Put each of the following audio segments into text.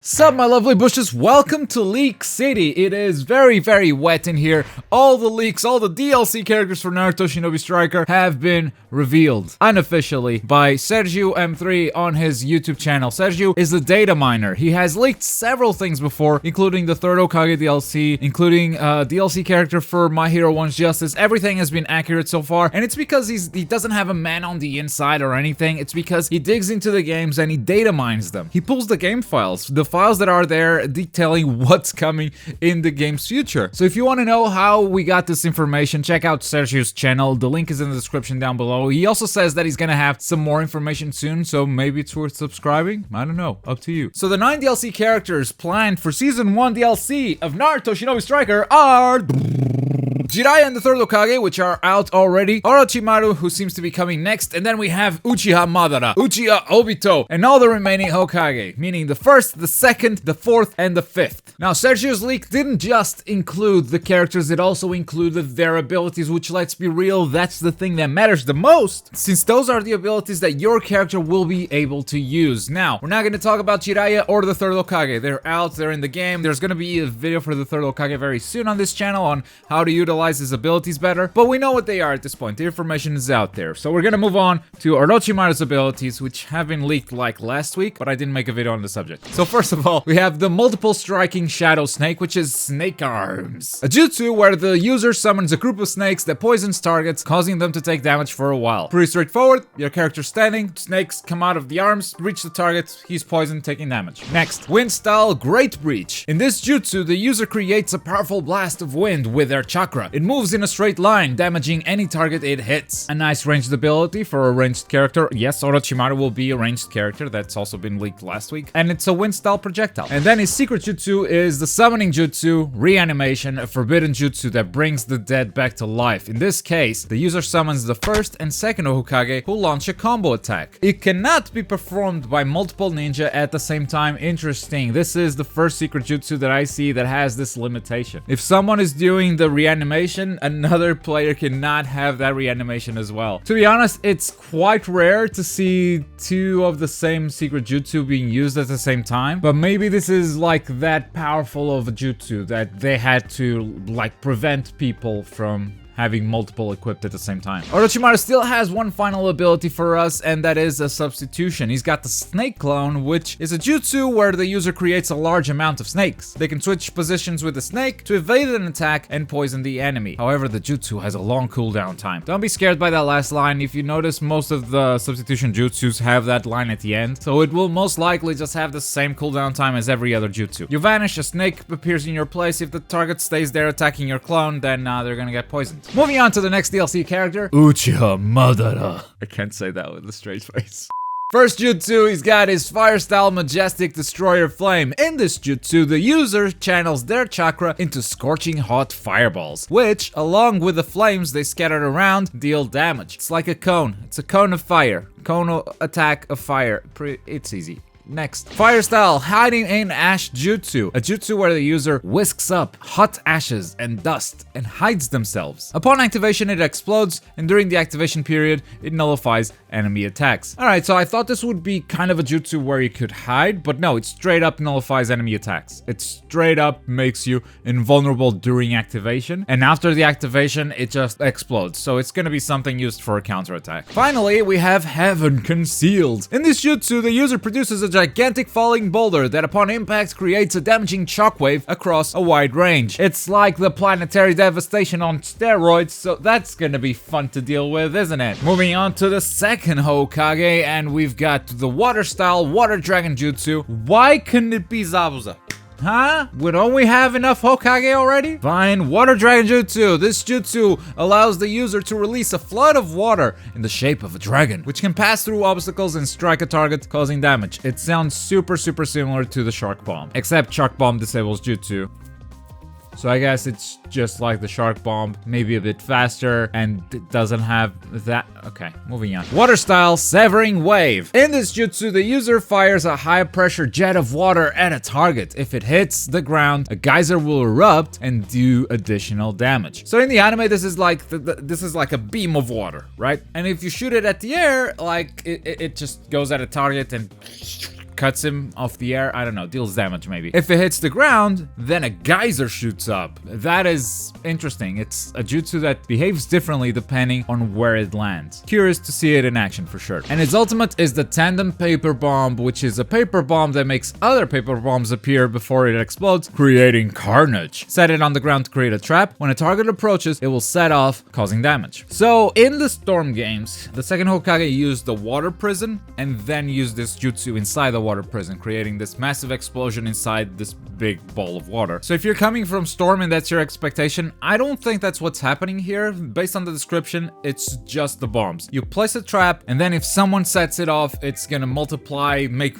Sup my lovely bushes, welcome to Leak City. It is very wet in here. All the leaks, all the DLC characters for Naruto Shinobi Striker have been revealed unofficially by Sergio M3 on his YouTube channel. Sergio is a data miner. He has leaked several things before, including the third Hokage DLC, including DLC character for My Hero Wants Justice. Everything has been accurate so far, and it's because he doesn't have a man on the inside or anything. It's because he digs into the games and he data mines them. He pulls the game files, the files that are there detailing what's coming in the game's future. So if you want to know how we got this information, check out Sergio's channel. The link is in the description down below. He also says that he's gonna have some more information soon, so maybe it's worth subscribing. I don't know, up to you. So the 9 DLC characters planned for Season 1 DLC of Naruto Shinobi Striker are Jiraiya and the third Hokage, which are out already, Orochimaru, who seems to be coming next, and then we have Uchiha Madara, Uchiha Obito, and all the remaining Hokage, meaning the first, the second, the fourth, and the fifth. Now, Sergio's leak didn't just include the characters, it also included their abilities, which, let's be real, that's the thing that matters the most, since those are the abilities that your character will be able to use. Now, we're not going to talk about Jiraiya or the third Hokage. They're out, they're in the game. There's going to be a video for the third Hokage very soon on this channel on how to utilize his abilities better, but we know what they are at this point. The information is out there. So we're gonna move on to Orochimaru's abilities, which have been leaked like last week, but I didn't make a video on the subject. So first of all, we have the multiple striking shadow snake, which is snake arms. A jutsu where the user summons a group of snakes that poisons targets, causing them to take damage for a while. Pretty straightforward. Your character's standing, snakes come out of the arms, reach the target, he's poisoned, taking damage. Next, wind style Great Breach. In this jutsu, the user creates a powerful blast of wind with their chakra. It moves in a straight line, damaging any target it hits. A nice ranged ability for a ranged character. Yes, Orochimaru will be a ranged character. That's also been leaked last week. And it's a wind style projectile. And then his secret jutsu is the summoning jutsu, reanimation, a forbidden jutsu that brings the dead back to life. In this case, the user summons the first and second Hokage who launch a combo attack. It cannot be performed by multiple ninja at the same time. Interesting. This is the first secret jutsu that I see that has this limitation. If someone is doing the reanimation, another player cannot have that reanimation as well. To be honest, it's quite rare to see 2 of the same secret jutsu being used at the same time, but maybe this is like that powerful of a jutsu that they had to like prevent people from having multiple equipped at the same time. Orochimaru still has one final ability for us, and that is a substitution. He's got the snake clone, which is a jutsu where the user creates a large amount of snakes. They can switch positions with the snake to evade an attack and poison the enemy. However, the jutsu has a long cooldown time. Don't be scared by that last line. If you notice, most of the substitution jutsus have that line at the end, so it will most likely just have the same cooldown time as every other jutsu. You vanish, a snake appears in your place. If the target stays there attacking your clone, then they're gonna get poisoned. Moving on to the next DLC character, Uchiha Madara. I can't say that with a straight face. First jutsu, he's got his fire style majestic destroyer flame. In this jutsu, the user channels their chakra into scorching hot fireballs, which, along with the flames they scattered around, deal damage. It's like a cone. It's a cone of fire. Cone attack of fire. It's easy. Next, fire style hiding in ash jutsu, a jutsu where the user whisks up hot ashes and dust and hides themselves. Upon activation, it explodes, and during the activation period, it nullifies enemy attacks. Alright, so I thought this would be kind of a jutsu where you could hide, but no, it straight up nullifies enemy attacks. It straight up makes you invulnerable during activation, and after the activation, it just explodes. So it's gonna be something used for a counterattack. Finally, we have Heaven Concealed. In this jutsu, the user produces a gigantic falling boulder that upon impact creates a damaging shockwave across a wide range. It's like the planetary devastation on steroids, so that's gonna be fun to deal with, isn't it? Moving on to the second Hokage, and we've got the water style water dragon jutsu. Why couldn't it be Zabuza? Huh? Don't we have enough Hokage already? Fine, Water Dragon Jutsu. This jutsu allows the user to release a flood of water in the shape of a dragon, which can pass through obstacles and strike a target, causing damage. It sounds super similar to the Shark Bomb, except Shark Bomb disables jutsu. So I guess it's just like the Shark Bomb, maybe a bit faster, and it doesn't have that. Okay, moving on. Water style Severing Wave. In this jutsu, the user fires a high pressure jet of water at a target. If it hits the ground, a geyser will erupt and do additional damage. So in the anime, this is like this is like a beam of water, right? And if you shoot it at the air, like it just goes at a target and cuts him off the air. I don't know, deals damage maybe. If it hits the ground, then a geyser shoots up. That is interesting. It's a jutsu that behaves differently depending on where it lands. Curious to see it in action for sure. And his ultimate is the tandem paper bomb, which is a paper bomb that makes other paper bombs appear before it explodes, creating carnage. Set it on the ground to create a trap. When a target approaches, it will set off, causing damage. So in the Storm games, the second Hokage used the water prison and then used this jutsu inside the water prison, creating this massive explosion inside this big ball of water. So if you're coming from Storm and that's your expectation, I don't think that's what's happening here. Based on the description, it's just the bombs. You place a trap, and then if someone sets it off, it's gonna multiply, make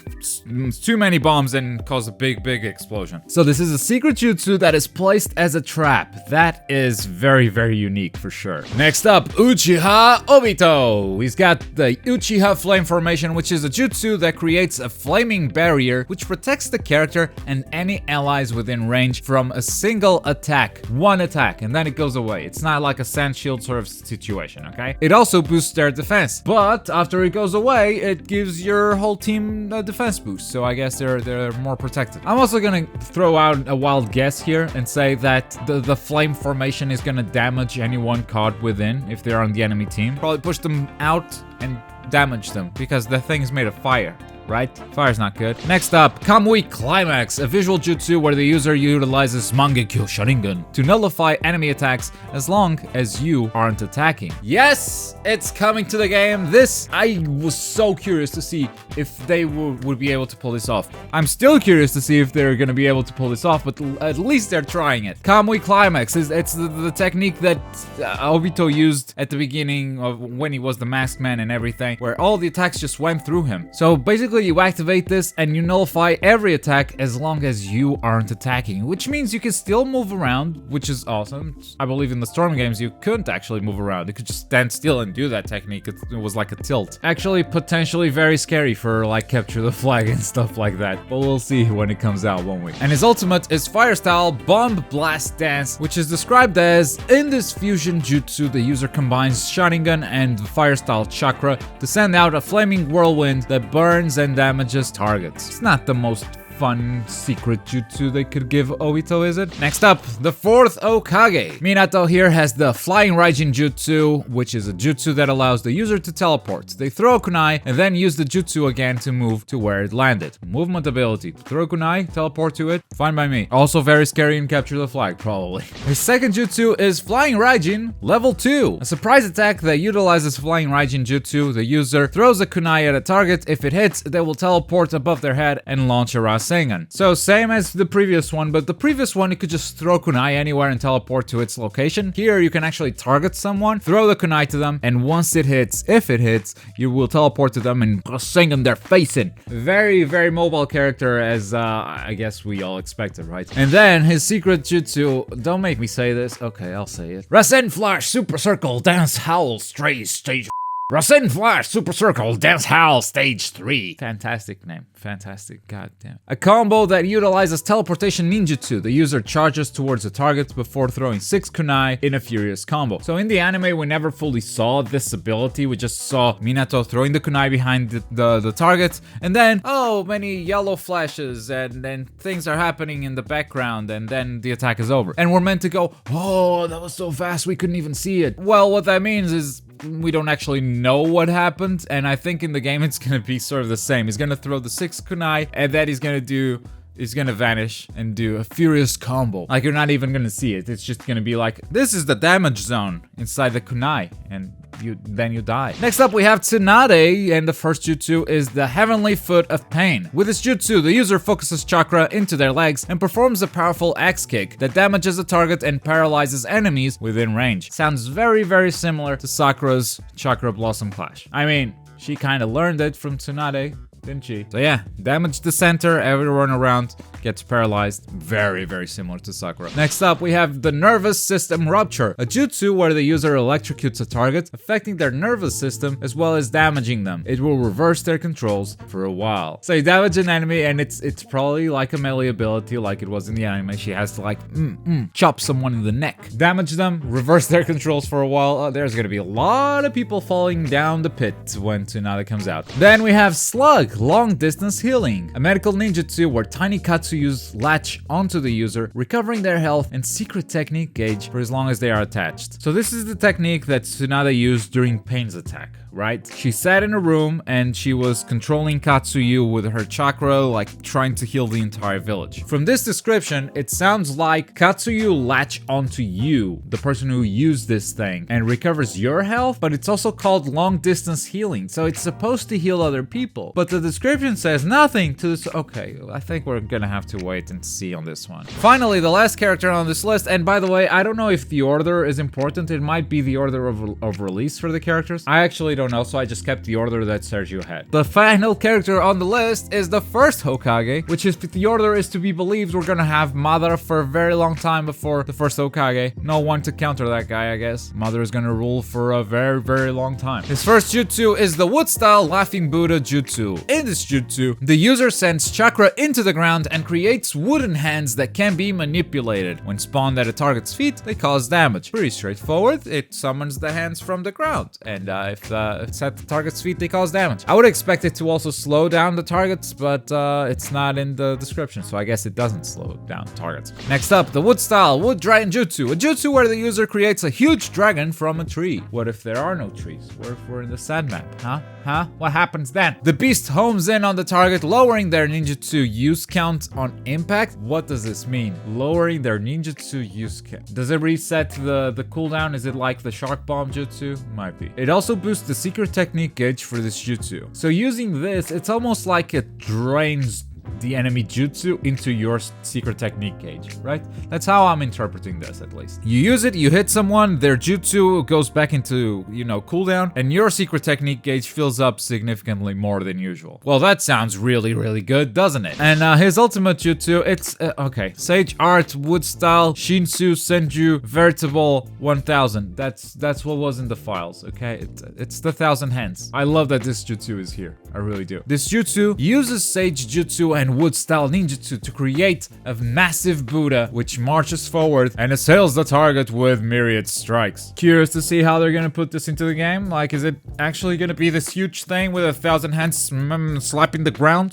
too many bombs and cause a big explosion. So this is a secret jutsu that is placed as a trap. That is very unique for sure. Next up, Uchiha Obito. He's got the Uchiha Flame Formation, which is a jutsu that creates a flaming barrier which protects the character and any allies within range from a single attack. One attack, and then it goes away. It's not like a sand shield sort of situation, okay? It also boosts their defense, but after it goes away, it gives your whole team a defense boost, so I guess they're more protected. I'm also gonna throw out a wild guess here and say that the flame formation is gonna damage anyone caught within if they're on the enemy team. Probably push them out and damage them because the thing is made of fire. Right? Fire's not good. Next up, Kamui Climax, a visual jutsu where the user utilizes Mangekyo Sharingan to nullify enemy attacks as long as you aren't attacking. Yes, it's coming to the game. I was so curious to see if they would be able to pull this off. I'm still curious to see if they're gonna be able to pull this off, but at least they're trying it. Kamui Climax it's the technique that Obito used at the beginning of when he was the masked man and everything, where all the attacks just went through him. So basically, you activate this and you nullify every attack as long as you aren't attacking, which means you can still move around, which is awesome. I believe in the Storm games you couldn't actually move around. You could just stand still and do that technique. It was like a tilt. Actually, potentially very scary for like capture the flag and stuff like that, but we'll see when it comes out, won't we? And his ultimate is Fire Style Bomb Blast Dance, which is described as, in this fusion jutsu, the user combines Sharingan and Fire Style Chakra to send out a flaming whirlwind that burns and damages targets. It's not the most fun secret jutsu they could give Obito, is it? Next up, the fourth Hokage. Minato here has the Flying Raijin Jutsu, which is a jutsu that allows the user to teleport. They throw a kunai and then use the jutsu again to move to where it landed. Movement ability. Throw a kunai, teleport to it, fine by me. Also very scary and capture the flag, probably. His second jutsu is Flying Raijin Level 2. A surprise attack that utilizes Flying Raijin Jutsu. The user throws a kunai at a target. If it hits, they will teleport above their head and launch a Rasengan. So same as the previous one, but the previous one you could just throw kunai anywhere and teleport to its location. Here you can actually target someone, throw the kunai to them, and once it hits, if it hits, you will teleport to them and Rasengan their face in. Very mobile character, as I guess we all expected, right? And then his secret jutsu, don't make me say this, okay, I'll say it. Rasen Flash Super Circle Dance Howl Stage Rasen Flash Super Circle Dance Howl Stage 3. Fantastic name. Fantastic. God damn. A combo that utilizes teleportation ninjutsu. The user charges towards the target before throwing 6 kunai in a furious combo. So in the anime, we never fully saw this ability. We just saw Minato throwing the kunai behind the target, and then, oh, many yellow flashes, and then things are happening in the background, and then the attack is over. And we're meant to go, oh, that was so fast, we couldn't even see it. Well, what that means is we don't actually know what happened, and I think in the game it's gonna be sort of the same. He's gonna throw the 6 kunai, and then he's gonna vanish and do a furious combo. Like, you're not even gonna see it. It's just gonna be like, this is the damage zone inside the kunai, and then you die. Next up, we have Tsunade, and the first jutsu is the Heavenly Foot of Pain. With this jutsu, the user focuses chakra into their legs and performs a powerful axe kick that damages a target and paralyzes enemies within range. Sounds very similar to Sakura's Chakra Blossom Clash. I mean, she kind of learned it from Tsunade, didn't she? So yeah, damage the center, everyone around gets paralyzed. Very similar to Sakura. Next up, we have the Nervous System Rupture, a jutsu where the user electrocutes a target, affecting their nervous system as well as damaging them. It will reverse their controls for a while. So you damage an enemy, and it's probably like a melee ability like it was in the anime. She has to like chop someone in the neck. Damage them, reverse their controls for a while. There's gonna be a lot of people falling down the pit when Tsunade comes out. Then we have Slug, long distance healing, a medical ninjutsu where tiny Katsuyus latch onto the user, recovering their health and secret technique gauge for as long as they are attached. So this is the technique that Tsunade used during Pain's attack, right? She sat in a room and she was controlling Katsuyu with her chakra, like trying to heal the entire village. From this description, it sounds like Katsuyu latch onto you, the person who used this thing, and recovers your health, but it's also called long distance healing, so it's supposed to heal other people. But the description says nothing to this. Okay, I think we're gonna have to wait and see on this one. Finally, the last character on this list, and by the way, I don't know if the order is important. It might be the order of release for the characters. I actually don't know, so I just kept the order that Sergio had. The final character on the list is the first Hokage, which is, if the order is to be believed, we're gonna have Madara for a very long time before the first Hokage. No one to counter that guy, I guess. Madara is gonna rule for a very, very long time. His first jutsu is the wood-style Laughing Buddha Jutsu. In this jutsu, the user sends chakra into the ground and creates wooden hands that can be manipulated. When spawned at a target's feet, they cause damage. Pretty straightforward. It summons the hands from the ground, and if it's at the target's feet, they cause damage. I would expect it to also slow down the targets, but it's not in the description, so I guess it doesn't slow down targets. Next up, the wood-style Wood Dragon Jutsu. A jutsu where the user creates a huge dragon from a tree. What if there are no trees? What if we're in the sand map? Huh? What happens then? The beast homes in on the target, lowering their ninjutsu use count on impact. What does this mean? Lowering their ninjutsu use count. Does it reset the cooldown? Is it like the shark bomb jutsu? Might be. It also boosts the secret technique gauge for this jutsu. So using this, it's almost like it drains the enemy jutsu into your secret technique gauge, right? That's how I'm interpreting this, at least. You use it, you hit someone, their jutsu goes back into, cooldown, and your secret technique gauge fills up significantly more than usual. Well, that sounds really, really good, doesn't it? And his ultimate jutsu, it's, okay, Sage Art, Wood Style, Shinsu, Senju, Veritable 1000. That's what was in the files, okay? It's the 1000 hands. I love that this jutsu is here. I really do. This jutsu uses Sage Jutsu and Wood Style Ninjutsu to create a massive Buddha which marches forward and assails the target with myriad strikes. Curious to see how they're gonna put this into the game. Like, is it actually gonna be this huge thing with 1000 hands slapping the ground?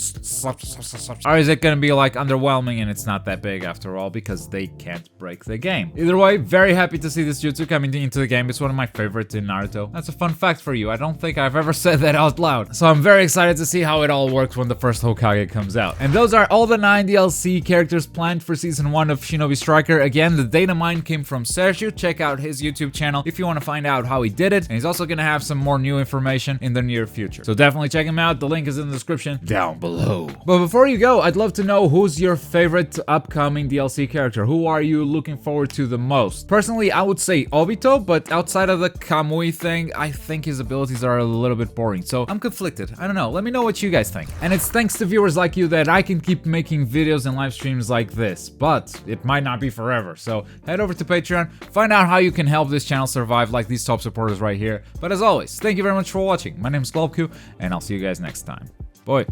Or is it gonna be like underwhelming and it's not that big after all because they can't break the game? Either way, very happy to see this jutsu coming into the game. It's one of my favorites in Naruto. That's a fun fact for you. I don't think I've ever said that out loud. So I'm very excited to see how it all works when the first Hokage comes out. And those are all the 9 DLC characters planned for Season 1 of Shinobi Striker. Again, the data mine came from Sergio. Check out his YouTube channel if you want to find out how he did it. And he's also going to have some more new information in the near future. So definitely check him out. The link is in the description down below. But before you go, I'd love to know who's your favorite upcoming DLC character. Who are you looking forward to the most? Personally, I would say Obito, but outside of the Kamui thing, I think his abilities are a little bit boring. So I'm conflicted. I don't know. Let me know what you guys think. And it's thanks to viewers like you that I can keep making videos and live streams like this, but it might not be forever. So head over to Patreon, find out how you can help this channel survive like these top supporters right here. But as always, thank you very much for watching. My name is Globku, and I'll see you guys next time. Bye.